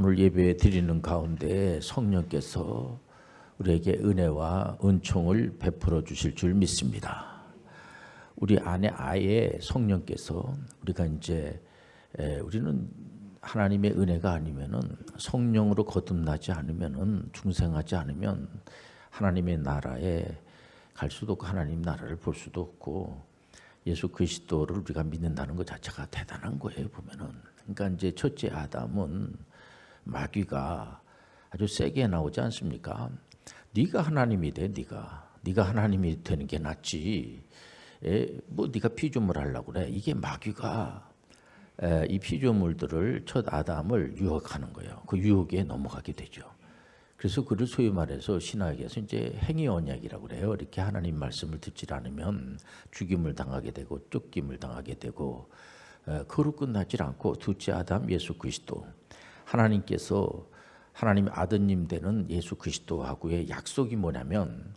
오늘 예배 드리는 가운데 성령께서 우리에게 은혜와 은총을 베풀어 주실 줄 믿습니다. 우리 안에 아예 성령께서 우리가 이제 우리는 하나님의 은혜가 아니면은 성령으로 거듭나지 않으면은 중생하지 않으면 하나님의 나라에 갈 수도 없고 하나님 나라를 볼 수도 없고 예수 그리스도를 우리가 믿는다는 것 자체가 대단한 거예요. 보면은 그러니까 이제 첫째 아담은 마귀가 아주 세게 나오지 않습니까? 네가 하나님이 돼, 네가 하나님이 되는 게 낫지. 뭐 네가 피조물 하려고 그래. 이게 마귀가 이 피조물들을 첫 아담을 유혹하는 거예요. 그 유혹에 넘어가게 되죠. 그래서 그를 소위 말해서 신학에서 이제 행위 언약이라고 그래요. 이렇게 하나님 말씀을 듣지 않으면 죽임을 당하게 되고 쫓김을 당하게 되고 그로 끝나지 않고 둘째 아담 예수 그리스도 하나님께서 하나님 아드님 되는 예수 그리스도하고의 약속이 뭐냐면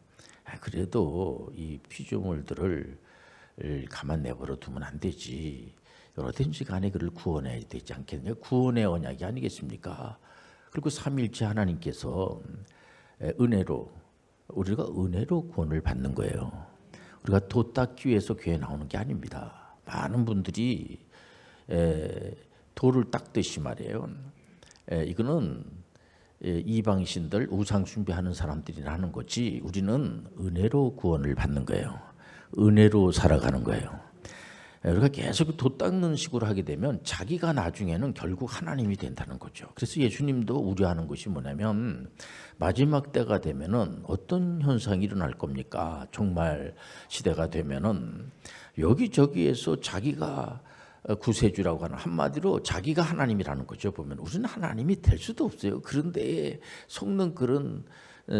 그래도 이 피조물들을 가만 내버려 두면 안 되지. 여러든지 간에 그를 구원해야 되지 않겠느냐. 구원의 언약이 아니겠습니까? 그리고 삼일째 하나님께서 은혜로 우리가 은혜로 구원을 받는 거예요. 우리가 도 닦기 위해서 교회 나오는 게 아닙니다. 많은 분들이 도를 닦듯이 말이에요. 이거는 이방신들 우상 숭배하는 사람들이 하는 거지 우리는 은혜로 구원을 받는 거예요. 은혜로 살아가는 거예요. 우리가 계속 도 닦는 식으로 하게 되면 자기가 나중에는 결국 하나님이 된다는 거죠. 그래서 예수님도 우려하는 것이 뭐냐면 마지막 때가 되면은 어떤 현상이 일어날 겁니까? 종말 시대가 되면은 여기저기에서 자기가 구세주라고 하는 한마디로 자기가 하나님이라는 거죠. 보면 우리는 하나님이 될 수도 없어요. 그런데 속는 그런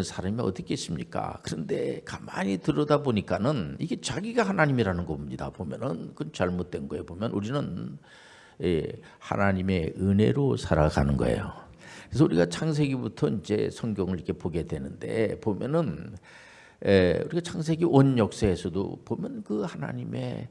사람이 어디 있겠습니까? 그런데 가만히 들여다보니까는 이게 자기가 하나님이라는 겁니다. 보면은 그건 잘못된 거예요. 보면 우리는 하나님의 은혜로 살아가는 거예요. 그래서 우리가 창세기부터 이제 성경을 이렇게 보게 되는데 보면은 우리가 창세기 온 역사에서도 보면 그 하나님의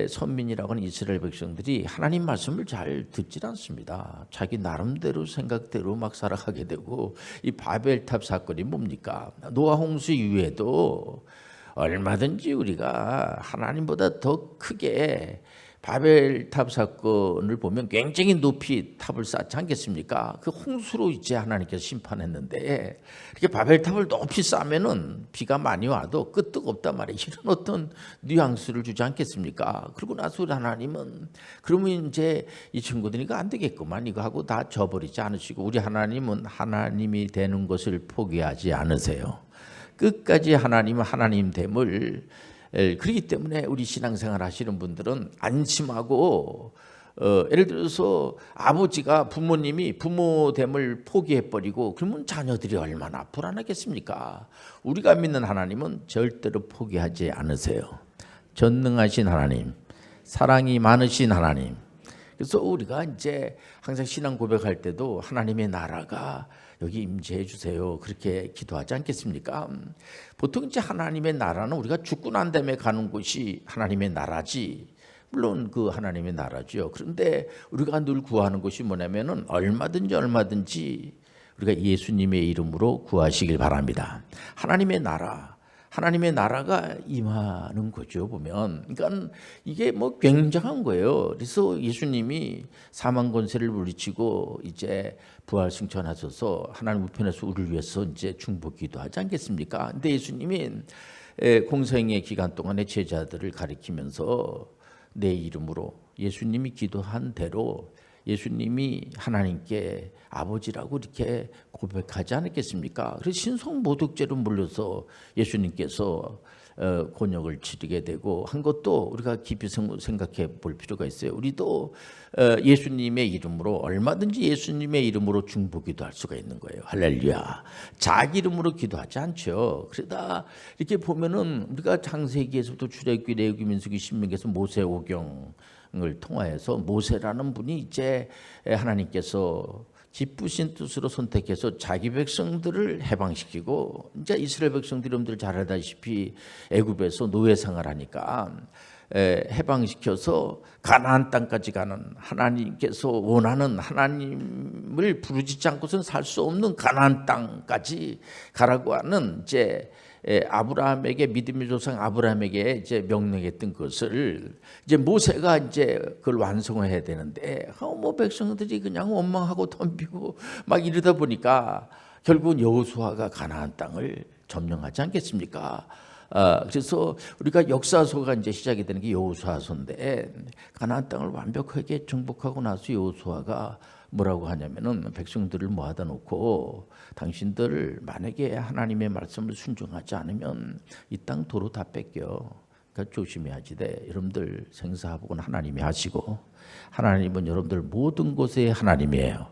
선민이라고 하는 이스라엘 백성들이 하나님 말씀을 잘 듣질 않습니다. 자기 나름대로 생각대로 막 살아가게 되고 이 바벨탑 사건이 뭡니까? 노아 홍수 이후에도 얼마든지 우리가 하나님보다 더 크게 바벨탑 사건을 보면 굉장히 높이 탑을 쌓지 않겠습니까? 그 홍수로 이제 하나님께서 심판했는데 이렇게 바벨탑을 높이 쌓으면은 비가 많이 와도 끄떡 없단 말이에요. 이런 어떤 뉘앙스를 주지 않겠습니까? 그러고 나서 하나님은 그러면 이제 이 친구들이 이거 안 되겠구만 이거 하고 다 져버리지 않으시고 우리 하나님은 하나님이 되는 것을 포기하지 않으세요. 끝까지 하나님은 하나님됨을 그렇기 때문에 우리 신앙생활 하시는 분들은 안심하고 예를 들어서 아버지가 부모님이 부모됨을 포기해버리고 그러면 자녀들이 얼마나 불안하겠습니까? 우리가 믿는 하나님은 절대로 포기하지 않으세요. 전능하신 하나님, 사랑이 많으신 하나님. 그래서 우리가 이제 항상 신앙 고백할 때도 하나님의 나라가 여기 임재해 주세요. 그렇게 기도하지 않겠습니까? 보통 이제 하나님의 나라는 우리가 죽고 난 다음에 가는 곳이 하나님의 나라지. 물론 그 하나님의 나라죠. 그런데 우리가 늘 구하는 것이 뭐냐면은 얼마든지 우리가 예수님의 이름으로 구하시길 바랍니다. 하나님의 나라가 임하는 거죠. 보면 그러니까 이게 뭐 굉장한 거예요. 그래서 예수님이 사망 권세를 물리치고 이제 부활 승천하셔서 하나님 우편에서 우리를 위해서 이제 중보기도 하지 않겠습니까? 근데 예수님이 공생의 기간 동안에 제자들을 가리키면서 내 이름으로 예수님이 기도한 대로 예수님이 하나님께 아버지라고 이렇게 고백하지 않았겠습니까? 그래서 신성모독죄로 물려서 예수님께서 곤욕을 치르게 되고 한 것도 우리가 깊이 생각해 볼 필요가 있어요. 우리도 예수님의 이름으로 얼마든지 예수님의 이름으로 중보기도 할 수가 있는 거예요. 할렐루야. 자기 이름으로 기도하지 않죠. 그러다 이렇게 보면은 우리가 창세기에서부터 출애굽기, 레위기, 민수기, 신명기에서 모세오경을 통하여서 모세라는 분이 이제 하나님께서 기쁘신 뜻으로 선택해서 자기 백성들을 해방시키고 이제 이스라엘 백성들이 여러분들 잘 알다시피 애굽에서 노예 생활하니까 해방시켜서 가나안 땅까지 가는, 하나님께서 원하는, 하나님을 부르짖지 않고서는 살 수 없는 가나안 땅까지 가라고 하는 이제 아브라함에게, 믿음의 조상 아브라함에게 이제 명령했던 것을 이제 모세가 이제 그걸 완성해야 되는데 뭐 백성들이 그냥 원망하고 덤비고 막 이러다 보니까 결국은 여호수아가 가나안 땅을 점령하지 않겠습니까? 그래서 우리가 역사서가 이제 시작이 되는 게 여호수아서인데, 가나안 땅을 완벽하게 정복하고 나서 여호수아가 뭐라고 하냐면은 백성들을 모아다 놓고 당신들 만약에 하나님의 말씀을 순종하지 않으면 이 땅 도로 다 뺏겨. 그러니까 조심해야지 돼. 여러분들 생사복은 하나님이 하시고 하나님은 여러분들 모든 곳에 하나님이에요.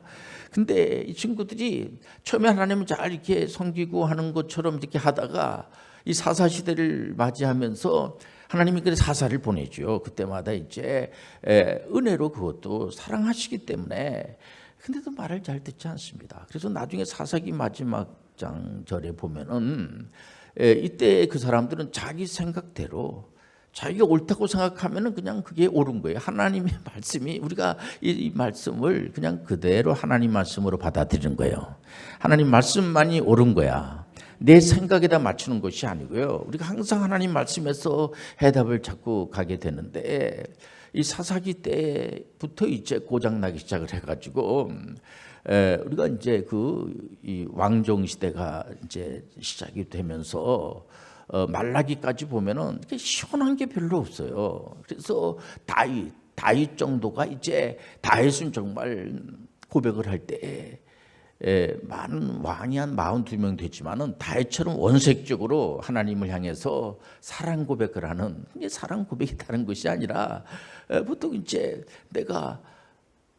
근데 이 친구들이 처음에 하나님을 잘 이렇게 섬기고 하는 것처럼 이렇게 하다가 이 사사 시대를 맞이하면서 하나님이 그 사사를 보내죠. 그때마다 이제 은혜로 그것도 사랑하시기 때문에, 근데도 말을 잘 듣지 않습니다. 그래서 나중에 사사기 마지막 장절에 보면은 이때 그 사람들은 자기 생각대로 자기가 옳다고 생각하면은 그냥 그게 옳은 거예요. 하나님의 말씀이, 우리가 이 말씀을 그냥 그대로 하나님 말씀으로 받아들이는 거예요. 하나님 말씀만이 옳은 거야. 내 생각에다 맞추는 것이 아니고요. 우리가 항상 하나님 말씀에서 해답을 찾고 가게 되는데, 이 사사기 때부터 이제 고장나기 시작을 해가지고 우리가 이제 이 왕정 시대가 이제 시작이 되면서 말라기까지 보면은 이렇게 시원한 게 별로 없어요. 그래서 다윗 정도가 이제, 다윗은 정말 고백을 할 때 많은 왕이 한 42명 되지만은 다윗처럼 원색적으로 하나님을 향해서 사랑 고백을 하는, 이게 사랑 고백이 다른 것이 아니라 보통 이제 내가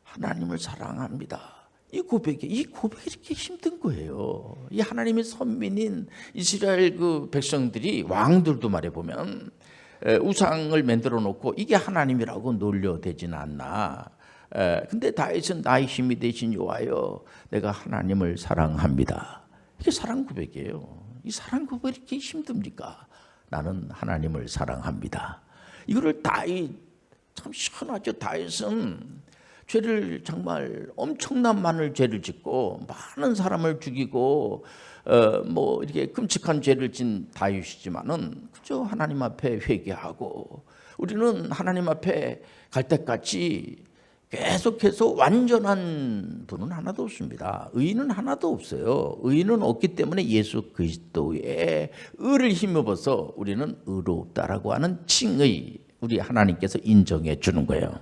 하나님을 사랑합니다, 이 고백이 이렇게 힘든 거예요. 이 하나님의 선민인 이스라엘 그 백성들이, 왕들도 말해 보면 우상을 만들어 놓고 이게 하나님이라고 놀려대지는 않나. 근데 다윗은 나의 힘이 되신 여호와여 내가 하나님을 사랑합니다. 이게 사랑 고백이에요. 이 사랑 고백이 이렇게 힘듭니까? 나는 하나님을 사랑합니다. 이거를 다윗, 참 시원하죠. 다윗은 죄를, 정말 엄청난 많은 죄를 짓고 많은 사람을 죽이고 뭐 이렇게 끔찍한 죄를 진 다윗이지만은 그저 하나님 앞에 회개하고, 우리는 하나님 앞에 갈 때까지 계속해서 완전한 분은 하나도 없습니다. 의인은 하나도 없어요. 의인은 없기 때문에 예수 그리스도의 의를 힘입어서 우리는 의롭다라고 하는 칭의, 우리 하나님께서 인정해 주는 거예요.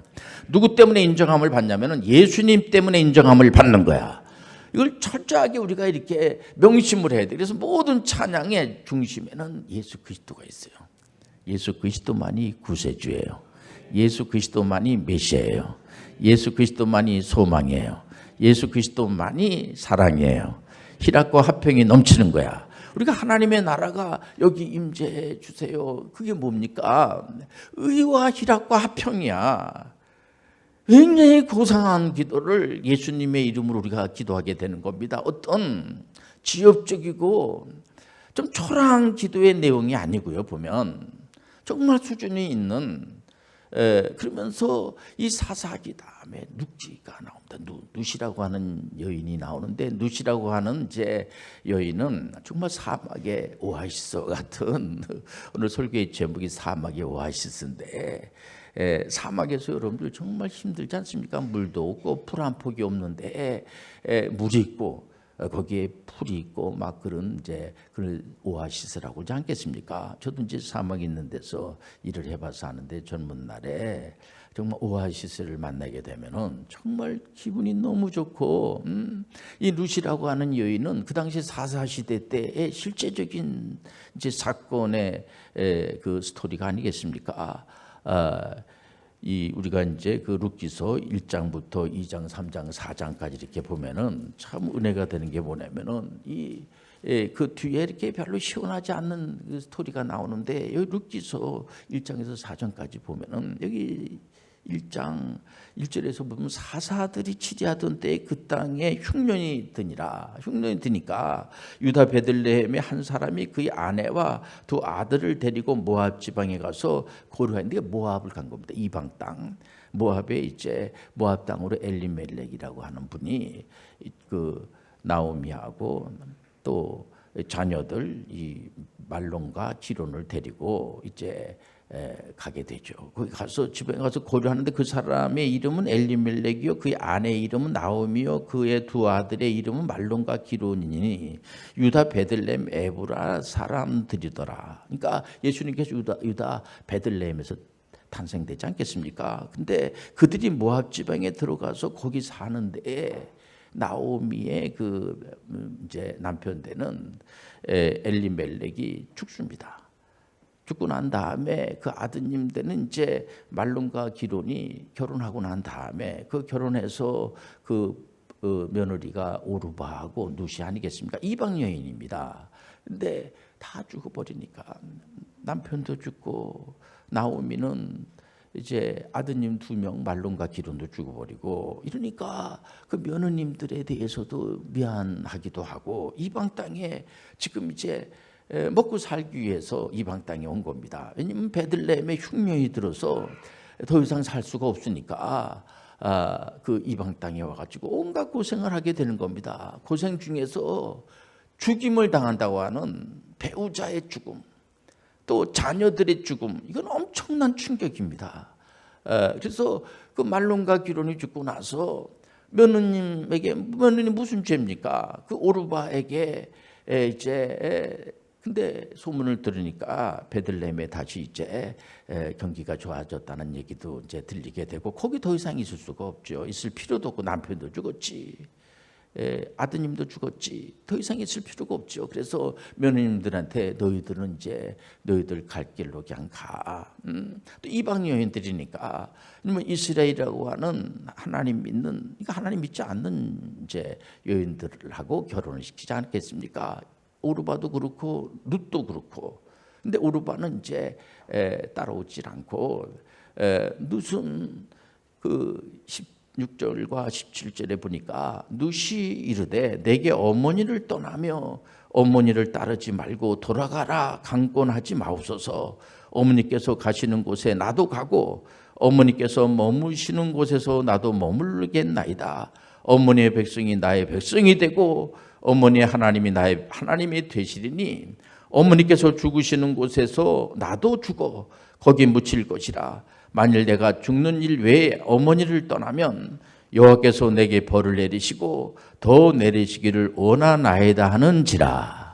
누구 때문에 인정함을 받냐면은 예수님 때문에 인정함을 받는 거야. 이걸 철저하게 우리가 이렇게 명심을 해야 돼. 그래서 모든 찬양의 중심에는 예수 그리스도가 있어요. 예수 그리스도만이 구세주예요. 예수 그리스도만이 메시아예요. 예수 그리스도만이 소망이에요. 예수 그리스도만이 사랑이에요. 희락과 화평이 넘치는 거야. 우리가 하나님의 나라가 여기 임재해 주세요. 그게 뭡니까? 의와 희락과 화평이야. 굉장히 고상한 기도를 예수님의 이름으로 우리가 기도하게 되는 겁니다. 어떤 지엽적이고 좀 초라한 기도의 내용이 아니고요. 보면 정말 수준이 있는, 그러면서 이 사사기 다음에 룻기가 나옵니다. 룻이라고 하는 여인이 나오는데, 룻이라고 하는 이제 여인은 정말 사막의 오아시스 같은, 오늘 설교의 제목이 사막의 오아시스인데, 사막에서 여러분들 정말 힘들지 않습니까? 물도 없고 풀 한 폭이 없는데 물이 있고 거기에 풀이 있고 막 그런 이제 그런 오아시스라고 하지 않겠습니까? 저도 이제 사막에 있는 데서 일을 해봐서 아는데, 젊은 날에 정말 오아시스를 만나게 되면은 정말 기분이 너무 좋고, 이 룻이라고 하는 여인은 그 당시 사사 시대 때의 실제적인 이제 사건의 그 스토리가 아니겠습니까? 이 우리가 이제 그 룻기서 1장부터 2장, 3장, 4장까지 이렇게 보면은 참 은혜가 되는 게 뭐냐면은 그 뒤에 이렇게 별로 시원하지 않는 그 스토리가 나오는데, 여기 룻기서 1장에서 4장까지 보면은 여기 1장 1절에서 보면 사사들이 치리하던 때에 그 땅에 흉년이 드니라. 흉년이 드니까 유다 베들레헴의 한 사람이 그의 아내와 두 아들을 데리고 모압 지방에 가서 거류하는데 모압을 간 겁니다. 이방 땅. 모압에 이제 모압 땅으로 엘리멜렉이라고 하는 분이 그 나오미하고 또 자녀들 이 말론과 기론을 데리고 이제 가게 되죠. 거기 가서 집에 가서 거류하는데 그 사람의 이름은 엘리멜렉이요, 그의 아내의 이름은 나오미요, 그의 두 아들의 이름은 말론과 기론이니 유다 베들레헴 에브라 사람들이더라. 그러니까 예수님께서 유다 베들레헴에서 탄생되지 않겠습니까? 근데 그들이 모압 지방에 들어가서 거기 사는데 나오미의 그 이제 남편 되는 엘리멜렉이 죽습니다. 죽고 난 다음에 그 아드님 되는 이제 말론과 기론이 결혼하고 난 다음에 그 결혼해서 그 며느리가 오르바하고 누시 아니겠습니까? 이방 여인입니다. 근데 다 죽어버리니까 남편도 죽고 나오미는 이제 아드님 2명 말론과 기론도 죽어버리고 이러니까 그 며느님들에 대해서도 미안하기도 하고 이방 땅에 지금 이제 먹고 살기 위해서 이방 땅에 온 겁니다. 왜냐하면 베들레헴에 흉년이 들어서 더 이상 살 수가 없으니까 그 이방 땅에 와가지고 온갖 고생을 하게 되는 겁니다. 고생 중에서 죽임을 당한다고 하는 배우자의 죽음, 또 자녀들의 죽음, 이건 엄청난 충격입니다. 그래서 그 말론과 기론이 죽고 나서 며느님 무슨 죄입니까? 그 오르바에게 이제 근데 소문을 들으니까 베들레헴에 다시 이제 경기가 좋아졌다는 얘기도 이제 들리게 되고 거기 더 이상 있을 수가 없죠. 있을 필요도 없고 남편도 죽었지. 아드님도 죽었지. 더 이상 있을 필요가 없죠. 그래서 며느님들한테 너희들은 이제 너희들 갈 길로 그냥 가. 또 이방 여인들이니까 이스라엘이라고 하는 하나님 믿는, 그러니까 하나님 믿지 않는 이제 여인들하고 결혼을 시키지 않겠습니까? 오르바도 그렇고 룻도 그렇고. 근데 오르바는 이제 따라오질 않고 룻은 그 16절과 17절에 보니까 룻이 이르되 내게 어머니를 떠나며 어머니를 따르지 말고 돌아가라. 강권하지 마옵소서. 어머니께서 가시는 곳에 나도 가고 어머니께서 머무시는 곳에서 나도 머물겠나이다. 어머니의 백성이 나의 백성이 되고 어머니의 하나님이 나의 하나님이 되시리니 어머니께서 죽으시는 곳에서 나도 죽어 거기 묻힐 것이라. 만일 내가 죽는 일 외에 어머니를 떠나면 여호와께서 내게 벌을 내리시고 더 내리시기를 원하나이다 하는지라.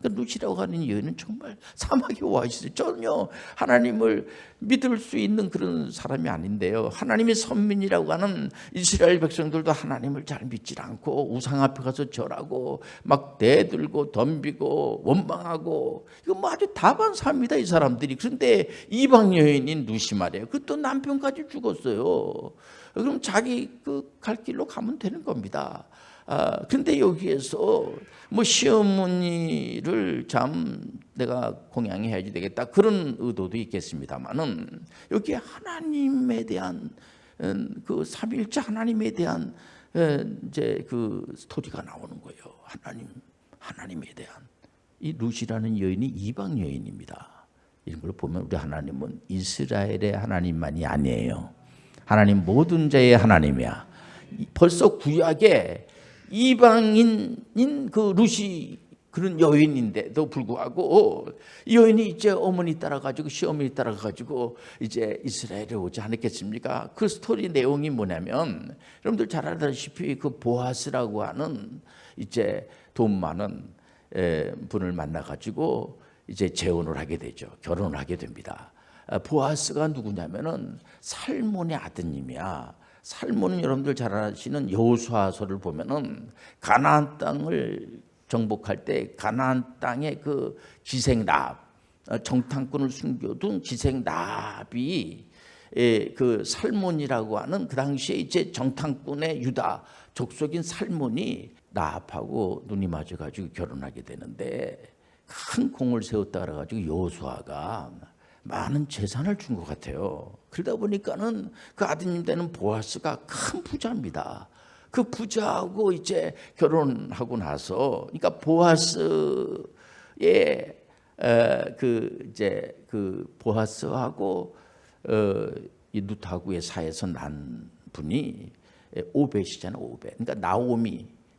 그러니까 룻이라고 하는 여인은 정말 사막에 와 있어요. 전혀 하나님을 믿을 수 있는 그런 사람이 아닌데요. 하나님의 선민이라고 하는 이스라엘 백성들도 하나님을 잘 믿지 않고 우상 앞에 가서 절하고 막 대들고 덤비고 원망하고 이거 뭐 아주 다반사입니다, 이 사람들이. 그런데 이방 여인인 룻이 말이에요. 그것도 남편까지 죽었어요. 그럼 자기 그 갈 길로 가면 되는 겁니다. 근데 여기에서 뭐 시어머니를 참 내가 공양해야지 되겠다 그런 의도도 있겠습니다만은 여기에 하나님에 대한 그 삼위일체 하나님에 대한 이제 그 스토리가 나오는 거예요. 하나님에 대한. 이 룻이라는 여인이 이방 여인입니다. 이런 걸 보면 우리 하나님은 이스라엘의 하나님만이 아니에요. 하나님 모든 자의 하나님이야. 벌써 구약에 이방인인 그 룻이 그런 여인인데도 불구하고 이 여인이 이제 어머니 따라가지고 시어머니 따라가지고 이제 이스라엘에 오지 않았겠습니까? 그 스토리 내용이 뭐냐면 여러분들 잘 알다시피 그 보아스라고 하는 이제 돈 많은 분을 만나가지고 이제 재혼을 하게 되죠. 결혼을 하게 됩니다. 보아스가 누구냐면은 살몬의 아드님이야. 살몬은 여러분들 잘 아시는 여호수아서를 보면은 가나안 땅을 정복할 때 가나안 땅의 그 기생 랍, 정탐꾼을 숨겨둔 기생 랍이 그 살몬이라고 하는 그 당시에 이제 정탐꾼의 유다 족속인 살몬이 랍하고 눈이 맞아가지고 결혼하게 되는데 큰 공을 세웠다 그래가지고 여호수아가 많은 재산을 준 것 같아요. 그러다 보니까는 그 아드님 되는 보아스가 큰 부자입니다. 그 부자하고 이제 결혼하고 나서, 그러니까 보아스의 그 보아스하고 이 룻하고의 사이에서 난 분이 오벳이잖아요. 오벳. 그러니까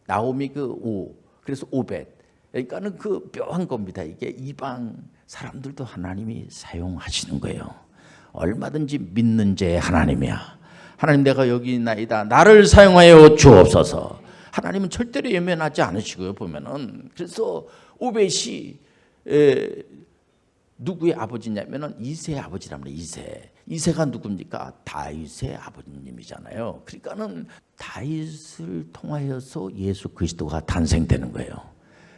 나오미 그 오. 그래서 오벳. 그러니까는 그 묘한 겁니다. 이게 이방 사람들도 하나님이 사용하시는 거예요. 얼마든지 믿는 자의 하나님이야. 하나님, 내가 여기 있나이다. 나를 사용하여 주옵소서. 하나님은 절대로 예면하지 않으시고요. 보면은 그래서 오벳이 누구의 아버지냐면은 이새의 아버지랍니다. 이새가 누굽니까? 다윗의 아버님이잖아요. 그러니까는 다윗을 통하여서 예수 그리스도가 탄생되는 거예요.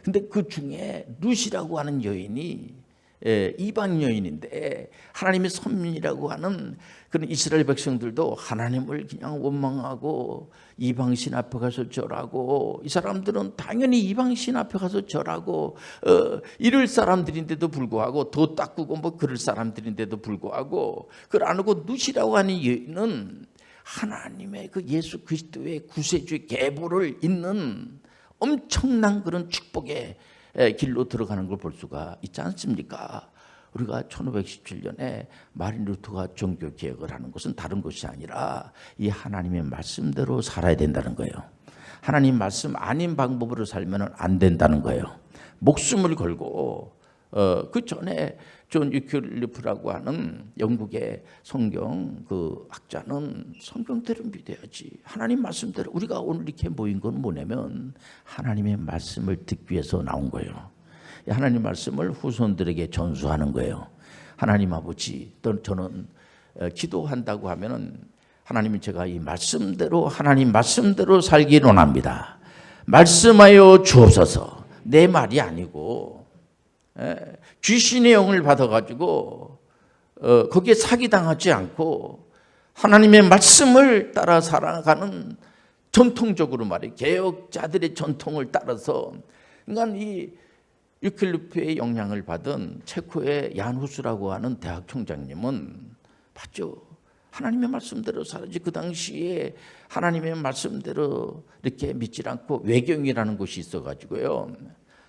근데 그 중에 룻이라고 하는 여인이 이방 여인인데, 하나님의 선민이라고 하는 그런 이스라엘 백성들도 하나님을 그냥 원망하고 이방신 앞에 가서 절하고, 이 사람들은 당연히 이방신 앞에 가서 절하고 이럴 사람들인데도 불구하고, 도 닦고 뭐 그럴 사람들인데도 불구하고, 그걸 안 하고 룻이라고 하는 여인은 하나님의 그 예수 그리스도의 구세주의 계보를 잇는 엄청난 그런 축복의 길로 들어가는 걸 볼 수가 있지 않습니까? 우리가 1517년에 마린 루터가 종교 개혁을 하는 것은 다른 것이 아니라 이 하나님의 말씀대로 살아야 된다는 거예요. 하나님 말씀 아닌 방법으로 살면 안 된다는 거예요. 목숨을 걸고 그 전에 존 위클리프라고 하는 영국의 성경 그 학자는 성경대로 믿어야지, 하나님 말씀대로. 우리가 오늘 이렇게 모인 건 뭐냐면 하나님의 말씀을 듣기 위해서 나온 거예요. 하나님 말씀을 후손들에게 전수하는 거예요. 하나님 아버지, 저는 기도한다고 하면은 하나님이, 제가 이 말씀대로 하나님 말씀대로 살기 원합니다. 말씀하여 주옵소서. 내 말이 아니고 귀신의 영을 받아가지고 거기에 사기당하지 않고 하나님의 말씀을 따라 살아가는, 전통적으로 말해 개혁자들의 전통을 따라서, 그러니까 이 유클리프의 영향을 받은 체코의 얀 후스라고 하는 대학 총장님은 봤죠. 하나님의 말씀대로 살아지. 그 당시에 하나님의 말씀대로 이렇게 믿지 않고 외경이라는 것이 있어가지고요,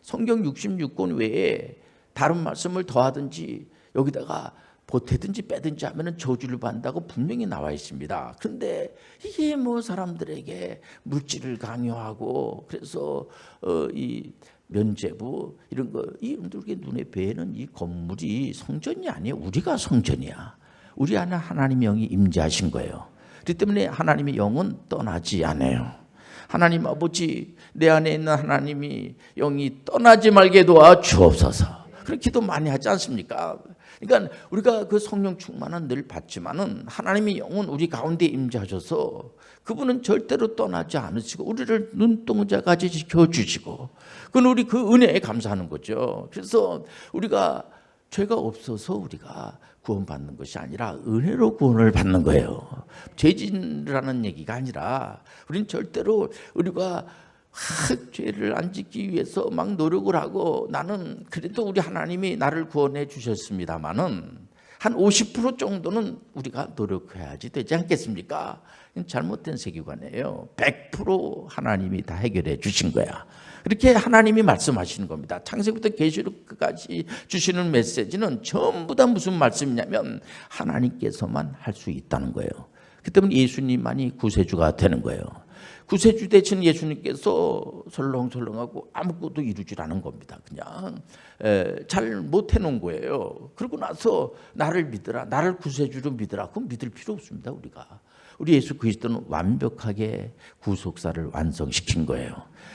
성경 66권 외에 다른 말씀을 더하든지 여기다가 보태든지 빼든지 하면은 저주를 받는다고 분명히 나와 있습니다. 그런데 이게 뭐 사람들에게 물질을 강요하고, 그래서 이 면죄부 이런 거, 이분들에게 눈에 뵈는 이 건물이 성전이 아니에요. 우리가 성전이야. 우리 안에 하나님의 영이 임재하신 거예요. 그렇기 때문에 하나님의 영은 떠나지 않아요. 하나님 아버지, 내 안에 있는 하나님이 영이 떠나지 말게 도와 주옵소서. 그런 기도 많이 하지 않습니까? 그러니까 우리가 그 성령 충만은 늘 받지만은 하나님의 영은 우리 가운데 임재하셔서 그분은 절대로 떠나지 않으시고 우리를 눈동자까지 지켜주시고, 그건 우리 그 은혜에 감사하는 거죠. 그래서 우리가 죄가 없어서 우리가 구원받는 것이 아니라 은혜로 구원을 받는 거예요. 죄진을 하는 얘기가 아니라, 우리는 절대로 우리가 죄를 안 짓기 위해서 막 노력을 하고, 나는 그래도 우리 하나님이 나를 구원해 주셨습니다마는 한 50% 정도는 우리가 노력해야지 되지 않겠습니까? 잘못된 세계관이에요. 100% 하나님이 다 해결해 주신 거야. 그렇게 하나님이 말씀하시는 겁니다. 창세기부터 계시록까지 주시는 메시지는 전부 다 무슨 말씀이냐면 하나님께서만 할 수 있다는 거예요. 그 때문에 예수님만이 구세주가 되는 거예요. 구세주 되신 예수님께서 설렁설렁하고 아무것도 이루질 않은 겁니다. 그냥 잘 못해놓은 거예요. 그러고 나서 나를 믿으라, 나를 구세주로 믿으라. 그럼 믿을 필요 없습니다. 우리 예수 그리스도는 완벽하게 구속사를 완성시킨 거예요.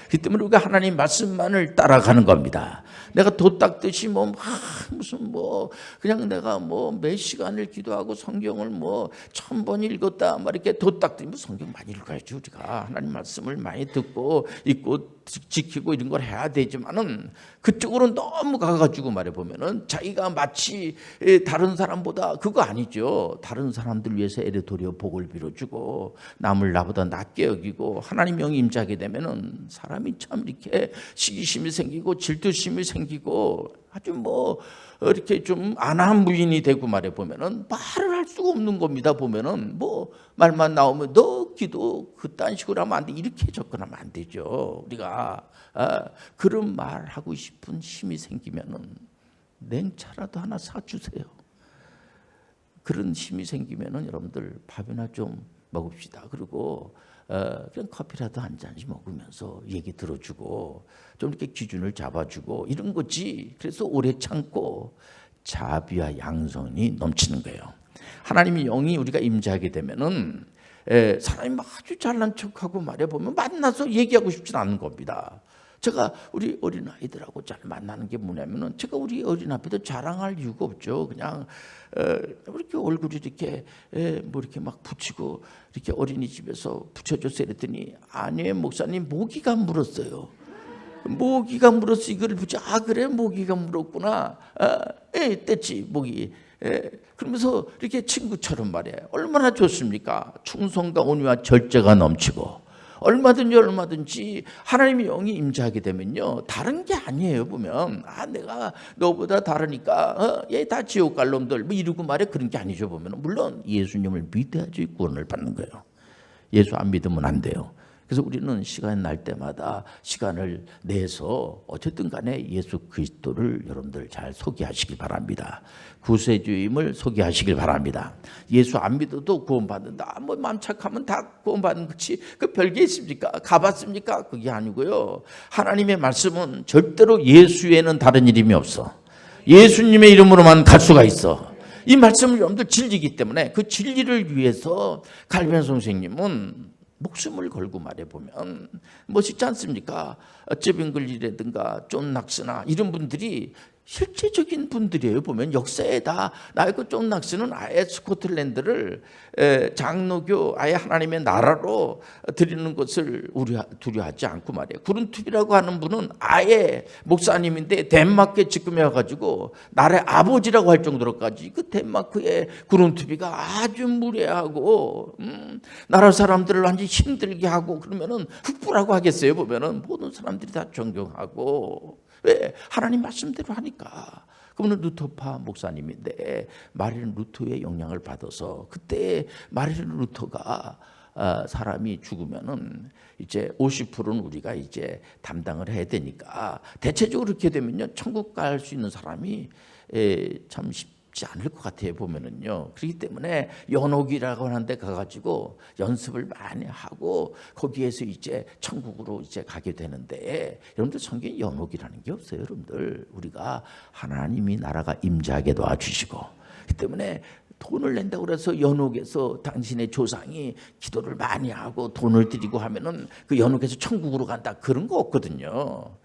그 때문에 우리가 하나님 말씀만을 따라가는 겁니다. 내가 도 닦듯이 무슨 그냥 내가 몇 시간을 기도하고 성경을 1000번 읽었다 이렇게 도 닦듯이 성경 많이 읽어야지. 우리가 하나님 말씀을 많이 듣고 읽고 지키고 이런 걸 해야 되지만은 그쪽으로 너무 가가지고 말해보면은 자기가 마치 다른 사람보다, 그거 아니죠. 다른 사람들 위해서 애를 도려 복을 빌어주고 남을 나보다 낮게 여기고 하나님 영이 임재하게 되면은 사람이 참 이렇게 시기심이 생기고 질투심이 생기고 아주 뭐 이렇게 좀 안하무인이 되고 말해 보면은 말을 할 수가 없는 겁니다. 보면은 뭐 말만 나오면 너 기도 그딴 식으로 하면 안 돼, 이렇게 접근하면 안 되죠. 우리가 그런 말 하고 싶은 힘이 생기면은 냉차라도 하나 사주세요. 그런 힘이 생기면은 여러분들 밥이나 좀 먹읍시다. 그리고 그냥 커피라도 한 잔씩 먹으면서 얘기 들어주고 좀 이렇게 기준을 잡아주고 이런 거지. 그래서 오래 참고 자비와 양선이 넘치는 거예요. 하나님의 영이 우리가 임재하게 되면은 사람이 아주 잘난 척하고 말해보면 만나서 얘기하고 싶진 않은 겁니다. 제가 우리 어린아이들하고 잘 만나는 게 뭐냐면은 제가 우리 어린 앞에도 자랑할 이유가 없죠. 그냥 이렇게 얼굴이 이렇게 뭐 이렇게 막 붙이고 이렇게 어린이집에서 붙여줬어요. 그랬더니 아니에요 목사님, 모기가 물었어요. 모기가 물었어. 이거를 붙여. 아 그래 모기가 물었구나. 뗐지 모기. 그러면서 이렇게 친구처럼 말이에요. 얼마나 좋습니까? 충성과 온유와 절제가 넘치고 얼마든지 하나님의 영이 임재하게 되면요 다른 게 아니에요. 보면 내가 너보다 다르니까 얘 다 지옥 갈 놈들 뭐 이러고 말해, 그런 게 아니죠. 보면 물론 예수님을 믿어야지 구원을 받는 거예요. 예수 안 믿으면 안 돼요. 그래서 우리는 시간 날 때마다 시간을 내서 어쨌든 간에 예수 그리스도를 여러분들 잘 소개하시길 바랍니다. 구세주임을 소개하시길 바랍니다. 예수 안 믿어도 구원받는다. 뭐 마음 착하면 다 구원받는 거지. 그 별게 있습니까? 가봤습니까? 그게 아니고요. 하나님의 말씀은 절대로 예수에는 다른 이름이 없어. 예수님의 이름으로만 갈 수가 있어. 이 말씀을 여러분들 진리이기 때문에 그 진리를 위해서 칼빈 선생님은 목숨을 걸고 말해보면 멋있지 않습니까? 제빙글리라든가 존 낙스나 이런 분들이 실제적인 분들이에요. 보면 역사에 다 나이고 존 낙스는 아예 스코틀랜드를 장로교 아예 하나님의 나라로 드리는 것을 두려워하지 않고 말이에요. 구른투비라고 하는 분은 아예 목사님인데 덴마크에 직급해 가지고 나라의 아버지라고 할 정도로까지 그 덴마크의 구른투비가 아주 무례하고 나라 사람들을 완전히 힘들게 하고 그러면은 흑부라고 하겠어요. 보면은 모든 사람들이 다 존경하고. 왜? 하나님 말씀대로 하니까. 그분은 루터파 목사님인데 마르틴 루터의 영향을 받아서 그때 마르틴 루터가 사람이 죽으면은 이제 50%는 우리가 이제 담당을 해야 되니까 대체적으로 그렇게 되면요 천국 갈 수 있는 사람이 참 쉽지 않을 것 같아요. 보면은요. 그렇기 때문에 연옥이라고 하는 데 가가지고 연습을 많이 하고 거기에서 이제 천국으로 이제 가게 되는데 여러분들 성경에 연옥이라는 게 없어요. 여러분들 우리가 하나님이 나라가 임재하게 도와주시고 그 때문에 돈을 낸다고 그래서 연옥에서 당신의 조상이 기도를 많이 하고 돈을 드리고 하면은 그 연옥에서 천국으로 간다, 그런 거 없거든요.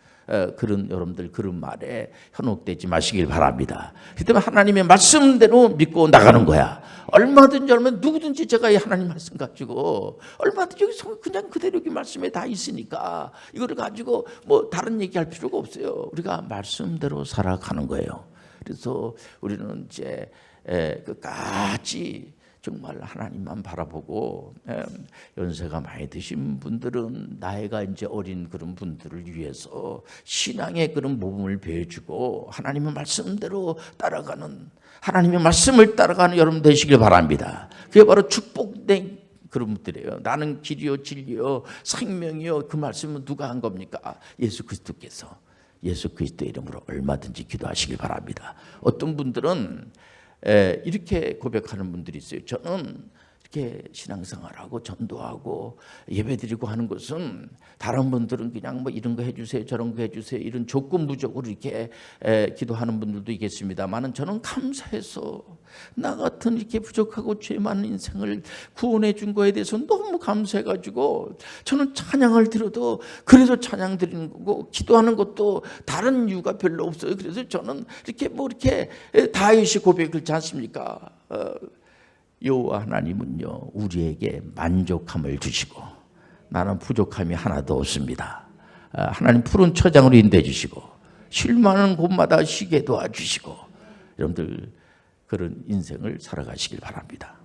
그런 여러분들 그런 말에 현혹되지 마시길 바랍니다. 그 때문에 하나님의 말씀대로 믿고 나가는 거야. 얼마든지 누구든지 제가 이 하나님 말씀 가지고 얼마든지 여기서 그냥 그대로 이 말씀에 다 있으니까 이거를 가지고 뭐 다른 얘기할 필요가 없어요. 우리가 말씀대로 살아가는 거예요. 그래서 우리는 이제 끝까지 정말 하나님만 바라보고 연세가 많이 드신 분들은 나이가 이제 어린 그런 분들을 위해서 신앙의 그런 모범을 배워주고 하나님의 말씀대로 따라가는, 하나님의 말씀을 따라가는 여러분 되시길 바랍니다. 그게 바로 축복된 그런 분들이에요. 나는 길이요 진리요 생명이요. 그 말씀은 누가 한 겁니까? 예수 그리스도께서. 예수 그리스도의 이름으로 얼마든지 기도하시길 바랍니다. 어떤 분들은 이렇게 고백하는 분들이 있어요. 저는 이렇게 신앙생활하고 전도하고 예배드리고 하는 것은 다른 분들은 그냥 뭐 이런 거 해주세요 저런 거 해주세요 이런 조건부적으로 이렇게 기도하는 분들도 있겠습니다만 저는 감사해서 나 같은 이렇게 부족하고 죄 많은 인생을 구원해 준 거에 대해서 너무 감사해가지고 저는 찬양을 들어도 그래서 찬양 드리는 거고 기도하는 것도 다른 이유가 별로 없어요. 그래서 저는 이렇게 뭐 이렇게 다윗이 고백을 하지 않습니까? 여호와 하나님은요 우리에게 만족함을 주시고 나는 부족함이 하나도 없습니다. 하나님 푸른 처장으로 인도해 주시고 쉴만한 곳마다 쉬게 도와주시고 여러분들 그런 인생을 살아가시길 바랍니다.